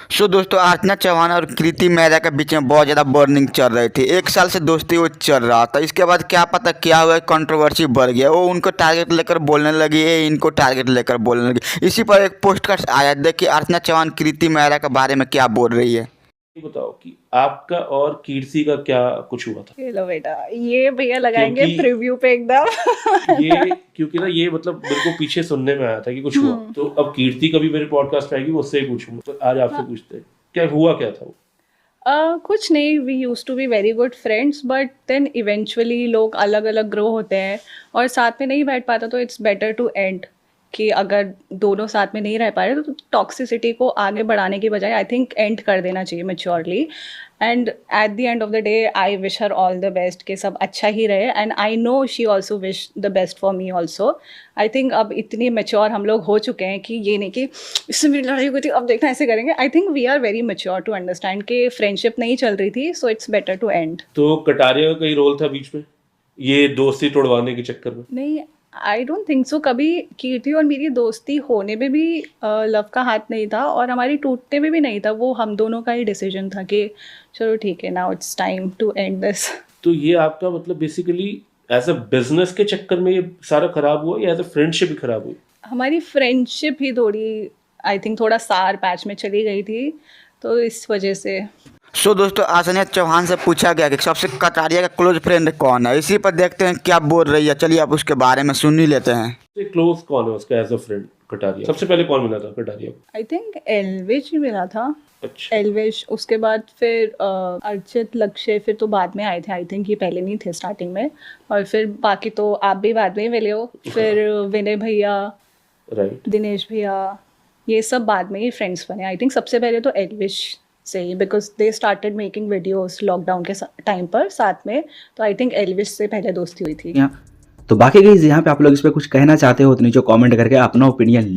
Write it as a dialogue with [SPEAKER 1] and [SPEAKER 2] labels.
[SPEAKER 1] दोस्तों अर्चना चौहान और कृति मेहरा के बीच में बहुत ज़्यादा बर्निंग चल रही थी। 1 साल से दोस्ती वो चल रहा था। इसके बाद क्या पता क्या हुआ, कंट्रोवर्सी बढ़ गया। वो उनको टारगेट लेकर बोलने लगी, ये इनको टारगेट लेकर बोलने लगी। इसी पर एक पोस्टकास्ट आया, देखिए अर्चना चौहान कृति मेहरा के बारे में क्या बोल रही है।
[SPEAKER 2] ये बताओ कि आपका और कीर्ति का क्या कुछ हुआ था?
[SPEAKER 3] ये लो बेटा, ये भैया लगाएंगे
[SPEAKER 2] क्योंकि
[SPEAKER 3] प्रीव्यू पे एकदम।
[SPEAKER 2] ये क्योंकि ना ये मतलब मेरे को पीछे सुनने में आया था कि कुछ हुआ, तो अब कीर्ति कभी मेरे पॉडकास्ट आएगी वो उससे ही पूछूंगा। तो आज आपसे पूछते हैं क्या हुआ, क्या था वो?
[SPEAKER 3] कुछ नहीं, we use to be very good friends but then eventually लोग अलग अलग ग्रो होते हैं और साथ में नहीं बैठ पाता, तो इट्स बेटर टू एंड कि अगर दोनों साथ में नहीं रह पा रहे तो टॉक्सिसिटी को आगे बढ़ाने की बजाय आई थिंक एंड कर देना चाहिए maturely. And at the end of the day I wish her all the best कि सब अच्छा ही रहे, and I know she also wish the best for me also. I think अब इतनी मेच्योर हम लोग हो चुके हैं कि ये नहीं कि इससे मेरी लड़ाई हुई थी अब देखना ऐसे करेंगे। I think we are very mature to understand कि फ्रेंडशिप नहीं चल रही थी, so it's better to end.
[SPEAKER 2] तो कटारिया का कहीं रोल था बीच में ये दोस्ती तोड़वाने के चक्कर में?
[SPEAKER 3] नहीं, आई डोंट थिंक सो। कभी कीर्ति और मेरी दोस्ती होने में भी लव का हाथ नहीं था और हमारी टूटने में भी नहीं था। वो हम दोनों का ही डिसीजन था कि चलो ठीक है, now it's time to end this.
[SPEAKER 2] तो ये आपका मतलब बेसिकली एज अ बिजनेस के चक्कर में ये सारा खराब हुआ या एज अ फ्रेंडशिप ही खराब हुई?
[SPEAKER 3] हमारी फ्रेंडशिप ही थोड़ी आई थिंक थोड़ा सार पैच में चली गई थी, तो इस वजह से।
[SPEAKER 1] दोस्तों अर्चना चौहान से पूछा गया कि सबसे कटारिया का क्लोज फ्रेंड कौन है। इसी पर देखते हैं क्या बोल रही है। चलिए आप उसके बारे में सुन ही लेते हैं।
[SPEAKER 2] सबसे क्लोज कौन है उसका एज अ फ्रेंड कटारिया? सबसे पहले कौन मिला था कटारिया को?
[SPEAKER 3] आई थिंक एलविश ही मिला था।
[SPEAKER 2] अच्छा,
[SPEAKER 3] एलविश, उसके बाद फिर अर्चित, लक्ष्य फिर तो बाद में आए थे। आई थिंक ये पहले नहीं थे स्टार्टिंग में, और फिर बाकी तो आप भी बाद में ही मिले हो। फिर विनय भैया,
[SPEAKER 2] राइट।
[SPEAKER 3] दिनेश भैया, ये सब बाद में ही फ्रेंड्स बने। आई थिंक सबसे पहले तो एलविश से ही, because they started making videos lockdown के टाइम पर साथ में, तो आई थिंक एलविश से पहले दोस्ती हुई थी।
[SPEAKER 4] तो बाकी गाइस यहाँ पे आप लोग इस पे कुछ कहना चाहते हो तो नीचे कमेंट करके अपना ओपिनियन